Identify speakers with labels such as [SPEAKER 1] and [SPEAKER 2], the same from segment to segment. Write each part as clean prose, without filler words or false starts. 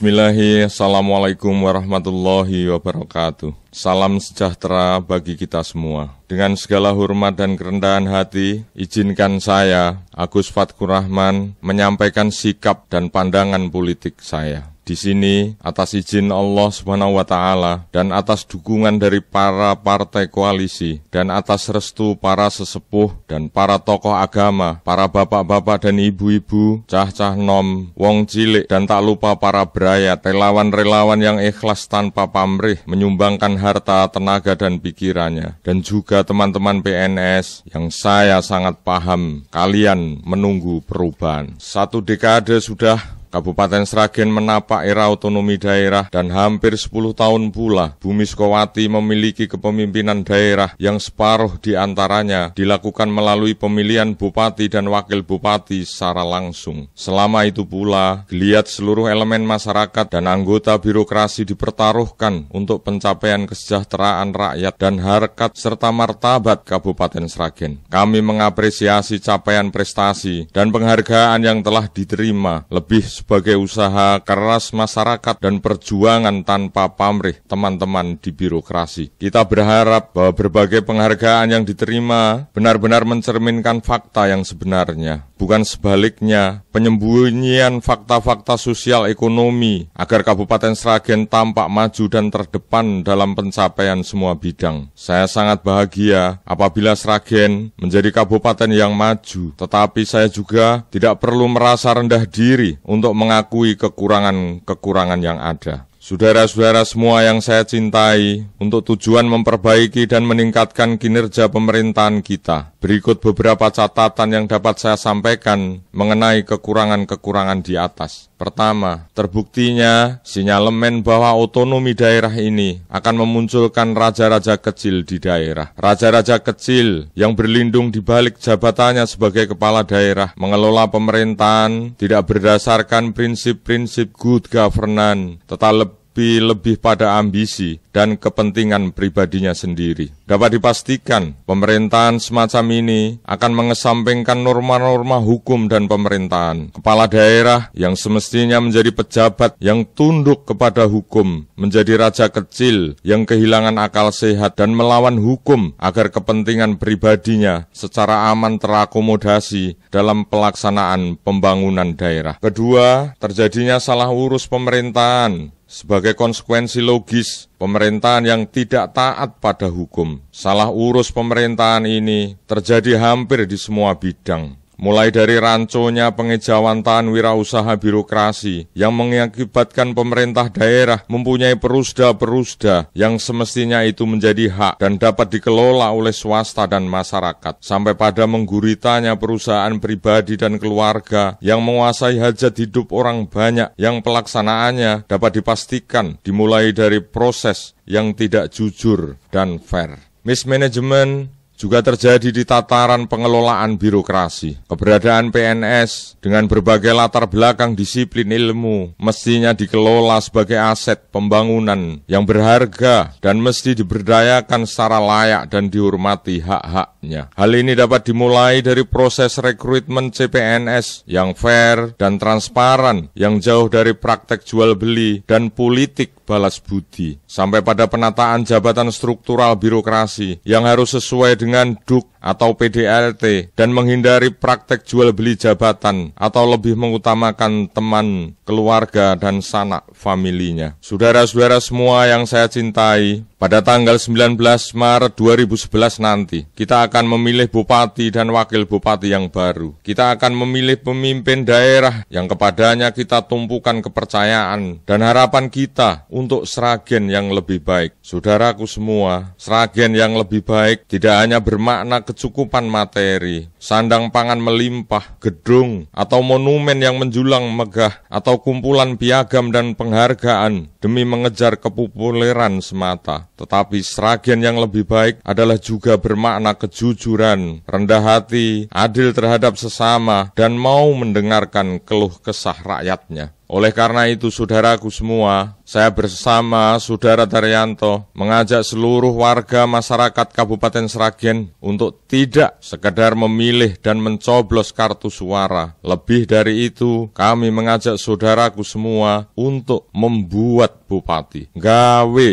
[SPEAKER 1] Bismillahirrahmanirrahim. Assalamualaikum warahmatullahi wabarakatuh. Salam sejahtera bagi kita semua. Dengan segala hormat dan kerendahan hati, izinkan saya, Agus Fatkur Rahman, menyampaikan sikap dan pandangan politik saya. Di sini, atas izin Allah Subhanahu wa Ta'ala dan atas dukungan dari para partai koalisi dan atas restu para sesepuh dan para tokoh agama, para bapak-bapak dan ibu-ibu, cah-cah nom, wong cilik, dan tak lupa para berayat, relawan-relawan yang ikhlas tanpa pamrih menyumbangkan harta, tenaga, dan pikirannya, dan juga teman-teman PNS yang saya sangat paham kalian menunggu perubahan. 1 dekade sudah Kabupaten Sragen menapak era otonomi daerah dan hampir 10 tahun pula Bumi Sukowati memiliki kepemimpinan daerah yang separuh diantaranya dilakukan melalui pemilihan bupati dan wakil bupati secara langsung. Selama itu pula, geliat seluruh elemen masyarakat dan anggota birokrasi dipertaruhkan untuk pencapaian kesejahteraan rakyat dan harkat serta martabat Kabupaten Sragen. Kami mengapresiasi capaian prestasi dan penghargaan yang telah diterima, lebih sebagai usaha keras masyarakat dan perjuangan tanpa pamrih teman-teman di birokrasi. Kita berharap bahwa berbagai penghargaan yang diterima benar-benar mencerminkan fakta yang sebenarnya, bukan sebaliknya penyembunyian fakta-fakta sosial ekonomi agar Kabupaten Sragen tampak maju dan terdepan dalam pencapaian semua bidang. Saya sangat bahagia apabila Sragen menjadi kabupaten yang maju, tetapi saya juga tidak perlu merasa rendah diri untuk mengakui kekurangan-kekurangan yang ada. Saudara-saudara semua yang saya cintai, untuk tujuan memperbaiki dan meningkatkan kinerja pemerintahan kita, berikut beberapa catatan yang dapat saya sampaikan mengenai kekurangan-kekurangan di atas. Pertama, terbuktinya sinyalemen bahwa otonomi daerah ini akan memunculkan raja-raja kecil di daerah. Raja-raja kecil yang berlindung di balik jabatannya sebagai kepala daerah, mengelola pemerintahan tidak berdasarkan prinsip-prinsip good governance, tetapi lebih pada ambisi dan kepentingan pribadinya sendiri. Dapat dipastikan, pemerintahan semacam ini akan mengesampingkan norma-norma hukum dan pemerintahan. Kepala daerah yang semestinya menjadi pejabat yang tunduk kepada hukum, menjadi raja kecil yang kehilangan akal sehat dan melawan hukum agar kepentingan pribadinya secara aman terakomodasi dalam pelaksanaan pembangunan daerah. Kedua, terjadinya salah urus pemerintahan. Sebagai konsekuensi logis, pemerintahan yang tidak taat pada hukum. Salah urus pemerintahan ini terjadi hampir di semua bidang. Mulai dari ranconya pengejawantahan wirausaha birokrasi yang mengakibatkan pemerintah daerah mempunyai perusda-perusda yang semestinya itu menjadi hak dan dapat dikelola oleh swasta dan masyarakat, sampai pada mengguritanya perusahaan pribadi dan keluarga yang menguasai hajat hidup orang banyak yang pelaksanaannya dapat dipastikan dimulai dari proses yang tidak jujur dan fair. Mismanagement juga terjadi di tataran pengelolaan birokrasi. Keberadaan PNS dengan berbagai latar belakang disiplin ilmu mestinya dikelola sebagai aset pembangunan yang berharga dan mesti diberdayakan secara layak dan dihormati hak-haknya. Hal ini dapat dimulai dari proses rekrutmen CPNS yang fair dan transparan, yang jauh dari praktek jual beli dan politik balas budi, sampai pada penataan jabatan struktural birokrasi yang harus sesuai dengan DUK atau PDLT dan menghindari praktek jual beli jabatan atau lebih mengutamakan teman, keluarga, dan sanak familinya. Saudara-saudara semua yang saya cintai, pada tanggal 19 Maret 2011 nanti, kita akan memilih bupati dan wakil bupati yang baru. Kita akan memilih pemimpin daerah yang kepadanya kita tumpukan kepercayaan dan harapan kita untuk Sragen yang lebih baik. Saudaraku semua, Sragen yang lebih baik tidak hanya bermakna kecukupan materi, sandang pangan melimpah, gedung, atau monumen yang menjulang megah, atau kumpulan piagam dan penghargaan demi mengejar kepopuleran semata. Tetapi Sragen yang lebih baik adalah juga bermakna kejujuran, rendah hati, adil terhadap sesama, dan mau mendengarkan keluh kesah rakyatnya. Oleh karena itu, saudaraku semua, saya bersama Saudara Daryanto mengajak seluruh warga masyarakat Kabupaten Sragen untuk tidak sekedar memilih dan mencoblos kartu suara. Lebih dari itu, kami mengajak saudaraku semua untuk membuat bupati, gawe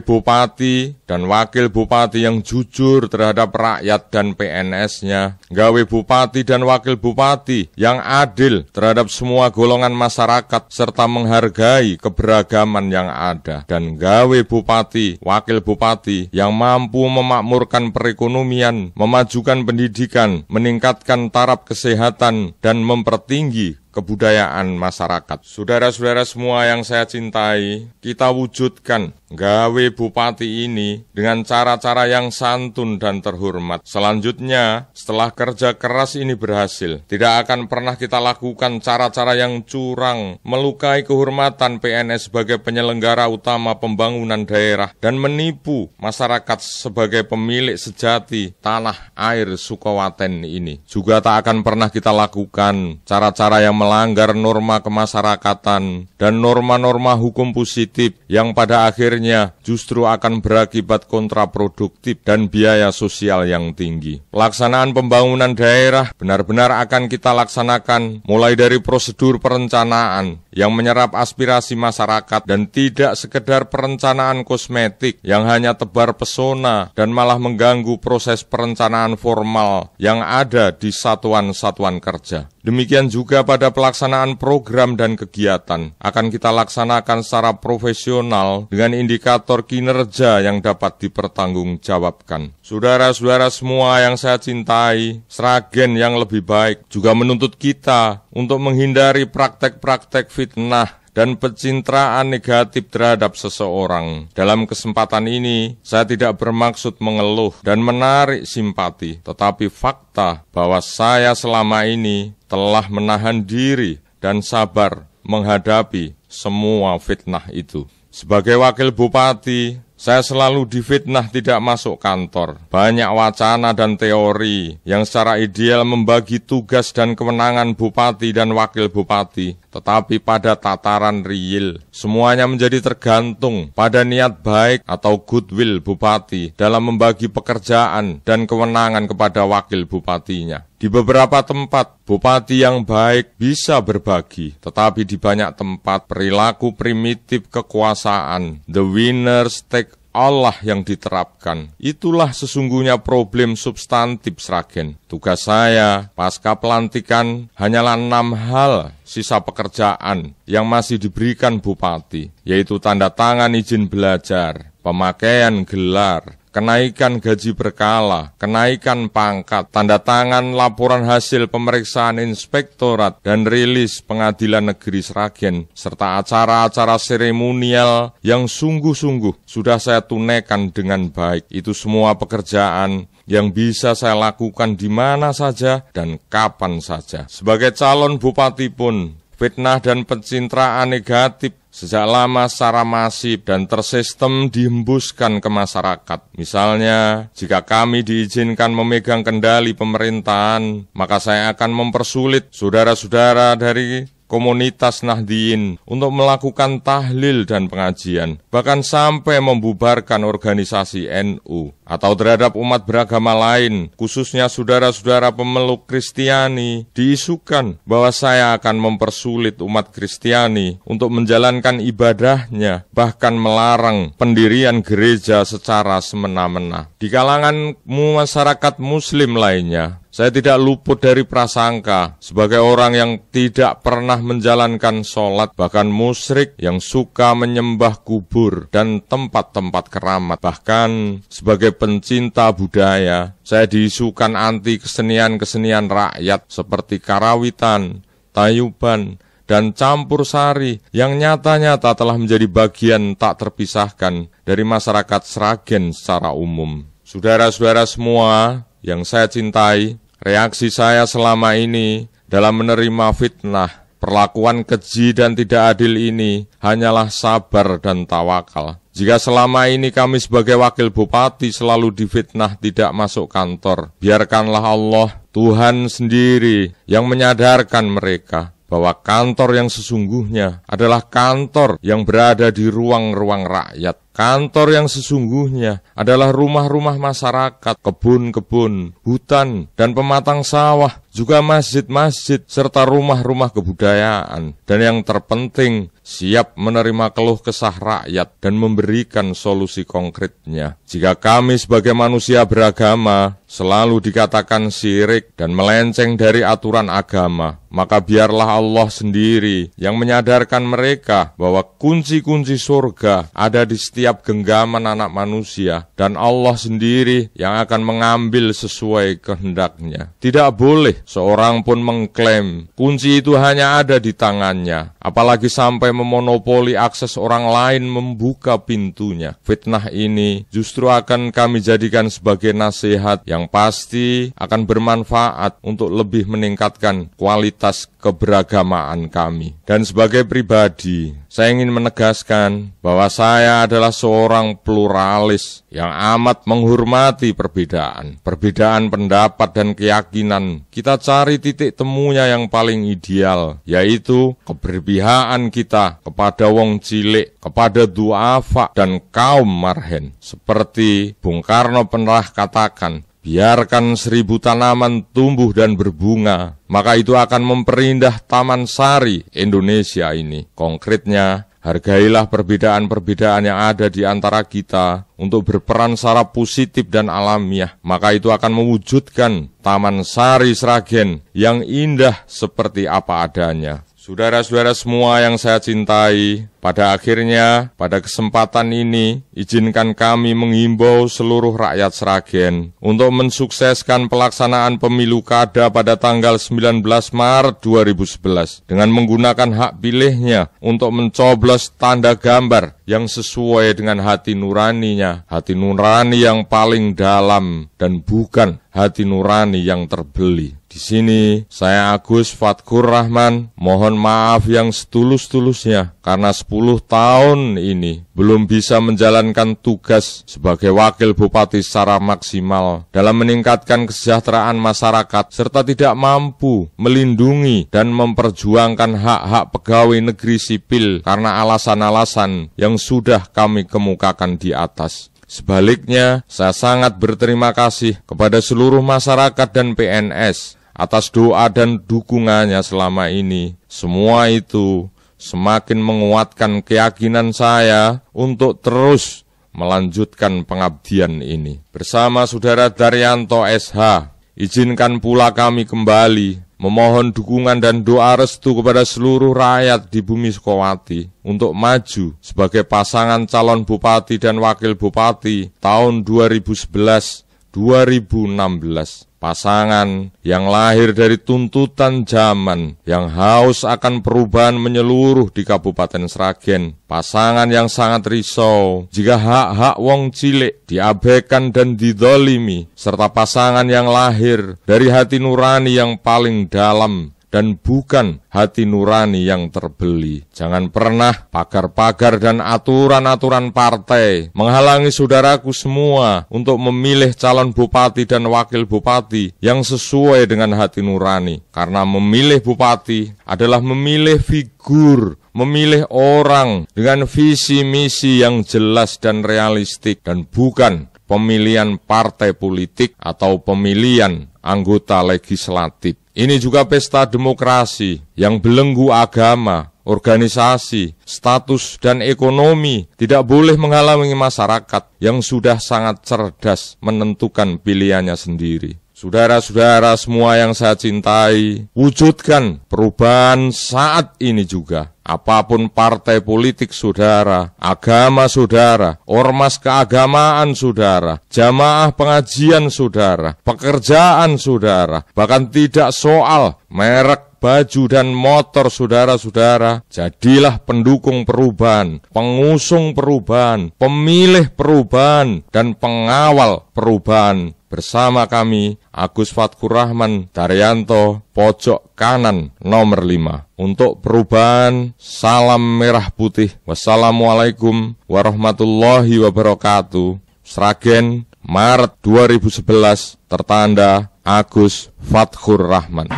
[SPEAKER 1] bupati dan wakil bupati yang jujur terhadap rakyat dan PNS-nya, gawe bupati dan wakil bupati yang adil terhadap semua golongan masyarakat serta menghargai keberagaman yang ada, dan gawe bupati, wakil bupati yang mampu memakmurkan perekonomian, memajukan pendidikan, meningkatkan taraf kesehatan, dan mempertinggi kebudayaan masyarakat. Saudara-saudara semua yang saya cintai, kita wujudkan gawe bupati ini dengan cara-cara yang santun dan terhormat. Selanjutnya, setelah kerja keras ini berhasil, tidak akan pernah kita lakukan cara-cara yang curang, melukai kehormatan PNS sebagai penyelenggara utama pembangunan daerah, dan menipu masyarakat sebagai pemilik sejati tanah air Sukawaten ini. Juga tak akan pernah kita lakukan cara-cara yang melanggar norma kemasyarakatan dan norma-norma hukum positif yang pada akhirnya justru akan berakibat kontraproduktif dan biaya sosial yang tinggi. Pelaksanaan pembangunan daerah benar-benar akan kita laksanakan mulai dari prosedur perencanaan yang menyerap aspirasi masyarakat dan tidak sekedar perencanaan kosmetik yang hanya tebar pesona dan malah mengganggu proses perencanaan formal yang ada di satuan-satuan kerja. Demikian juga pada pelaksanaan program dan kegiatan akan kita laksanakan secara profesional dengan indikator kinerja yang dapat dipertanggungjawabkan. Saudara-saudara semua yang saya cintai, Sragen yang lebih baik juga menuntut kita untuk menghindari praktek-praktek fitnah dan pencitraan negatif terhadap seseorang. Dalam kesempatan ini, saya tidak bermaksud mengeluh dan menarik simpati, tetapi fakta bahwa saya selama ini telah menahan diri dan sabar menghadapi semua fitnah itu. Sebagai wakil bupati, saya selalu difitnah tidak masuk kantor. Banyak wacana dan teori yang secara ideal membagi tugas dan kewenangan bupati dan wakil bupati. Tetapi pada tataran real, semuanya menjadi tergantung pada niat baik atau goodwill bupati dalam membagi pekerjaan dan kewenangan kepada wakil bupatinya. Di beberapa tempat, bupati yang baik bisa berbagi, tetapi di banyak tempat perilaku primitif kekuasaan, the winners take Allah yang diterapkan. Itulah sesungguhnya problem substantif Sragen. Tugas saya pasca pelantikan hanyalah 6 hal sisa pekerjaan yang masih diberikan bupati, yaitu tanda tangan izin belajar, pemakaian gelar, kenaikan gaji berkala, kenaikan pangkat, tanda tangan laporan hasil pemeriksaan inspektorat dan rilis pengadilan negeri Sragen, serta acara-acara seremonial yang sungguh-sungguh sudah saya tunaikan dengan baik. Itu semua pekerjaan yang bisa saya lakukan di mana saja dan kapan saja. Sebagai calon bupati pun, fitnah dan pencitraan negatif sejak lama secara masif dan tersistem dihembuskan ke masyarakat. Misalnya, jika kami diizinkan memegang kendali pemerintahan, maka saya akan mempersulit saudara-saudara dari komunitas Nahdliyin untuk melakukan tahlil dan pengajian, bahkan sampai membubarkan organisasi NU, atau terhadap umat beragama lain, khususnya saudara-saudara pemeluk Kristiani, diisukan bahwa saya akan mempersulit umat Kristiani untuk menjalankan ibadahnya, bahkan melarang pendirian gereja secara semena-mena. Di kalangan masyarakat Muslim lainnya, saya tidak luput dari prasangka sebagai orang yang tidak pernah menjalankan sholat, bahkan musyrik yang suka menyembah kubur dan tempat-tempat keramat. Bahkan sebagai pencinta budaya, saya diisukan anti kesenian-kesenian rakyat seperti karawitan, tayuban, dan campur sari yang nyata-nyata telah menjadi bagian tak terpisahkan dari masyarakat Sragen secara umum. Saudara-saudara semua yang saya cintai, reaksi saya selama ini dalam menerima fitnah, perlakuan keji dan tidak adil ini hanyalah sabar dan tawakal. Jika selama ini kami sebagai wakil bupati selalu difitnah tidak masuk kantor, biarkanlah Allah, Tuhan sendiri yang menyadarkan mereka bahwa kantor yang sesungguhnya adalah kantor yang berada di ruang-ruang rakyat. Kantor yang sesungguhnya adalah rumah-rumah masyarakat, kebun-kebun, hutan, dan pematang sawah, juga masjid-masjid, serta rumah-rumah kebudayaan. Dan yang terpenting, siap menerima keluh kesah rakyat dan memberikan solusi konkretnya. Jika kami sebagai manusia beragama selalu dikatakan syirik dan melenceng dari aturan agama, maka biarlah Allah sendiri yang menyadarkan mereka bahwa kunci-kunci surga ada di setiap genggaman anak manusia, dan Allah sendiri yang akan mengambil sesuai kehendaknya. Tidak boleh seorang pun mengklaim kunci itu hanya ada di tangannya, apalagi sampai memonopoli akses orang lain membuka pintunya. Fitnah ini justru akan kami jadikan sebagai nasihat yang pasti akan bermanfaat untuk lebih meningkatkan kualitas keberagamaan kami. Dan sebagai pribadi, saya ingin menegaskan bahwa saya adalah seorang pluralis yang amat menghormati perbedaan pendapat dan keyakinan. Kita cari titik temunya yang paling ideal, yaitu keberpihakan kita kepada wong cilik, kepada duafa dan kaum marhen. Seperti Bung Karno pernah katakan, biarkan 1000 tanaman tumbuh dan berbunga, maka itu akan memperindah taman sari Indonesia ini. Konkretnya, hargailah perbedaan-perbedaan yang ada di antara kita untuk berperan secara positif dan alamiah, maka itu akan mewujudkan taman sari Sragen yang indah seperti apa adanya. Saudara-saudara semua yang saya cintai, pada akhirnya, pada kesempatan ini, izinkan kami menghimbau seluruh rakyat Sragen untuk mensukseskan pelaksanaan pemilu kada pada tanggal 19 Maret 2011 dengan menggunakan hak pilihnya untuk mencoblos tanda gambar yang sesuai dengan hati nuraninya, hati nurani yang paling dalam dan bukan hati nurani yang terbeli. Di sini, saya Agus Fatkur Rahman, mohon maaf yang setulus-tulusnya karena 10 tahun ini belum bisa menjalankan tugas sebagai wakil bupati secara maksimal dalam meningkatkan kesejahteraan masyarakat serta tidak mampu melindungi dan memperjuangkan hak-hak pegawai negeri sipil karena alasan-alasan yang sudah kami kemukakan di atas. Sebaliknya, saya sangat berterima kasih kepada seluruh masyarakat dan PNS atas doa dan dukungannya selama ini. Semua itu semakin menguatkan keyakinan saya untuk terus melanjutkan pengabdian ini. Bersama Saudara Daryanto SH, izinkan pula kami kembali memohon dukungan dan doa restu kepada seluruh rakyat di bumi Sukowati untuk maju sebagai pasangan calon bupati dan wakil bupati tahun 2011-2016. Pasangan yang lahir dari tuntutan zaman, yang haus akan perubahan menyeluruh di Kabupaten Sragen. Pasangan yang sangat risau jika hak-hak wong cilik diabaikan dan didolimi, serta pasangan yang lahir dari hati nurani yang paling dalam dan bukan hati nurani yang terbeli. Jangan pernah pagar-pagar dan aturan-aturan partai menghalangi saudaraku semua untuk memilih calon bupati dan wakil bupati yang sesuai dengan hati nurani. Karena memilih bupati adalah memilih figur, memilih orang dengan visi misi yang jelas dan realistik, dan bukan pemilihan partai politik atau pemilihan anggota legislatif. Ini juga pesta demokrasi yang belenggu agama, organisasi, status, dan ekonomi tidak boleh menghalangi masyarakat yang sudah sangat cerdas menentukan pilihannya sendiri. Saudara-saudara semua yang saya cintai, wujudkan perubahan saat ini juga. Apapun partai politik saudara, agama saudara, ormas keagamaan saudara, jamaah pengajian saudara, pekerjaan saudara, bahkan tidak soal merek baju dan motor saudara-saudara, jadilah pendukung perubahan, pengusung perubahan, pemilih perubahan, dan pengawal perubahan. Bersama kami, Agus Fatkur Rahman Daryanto, pojok kanan nomor 5. Untuk perubahan, salam merah putih. Wassalamualaikum warahmatullahi wabarakatuh. Sragen, Maret 2011, tertanda Agus Fatkur Rahman.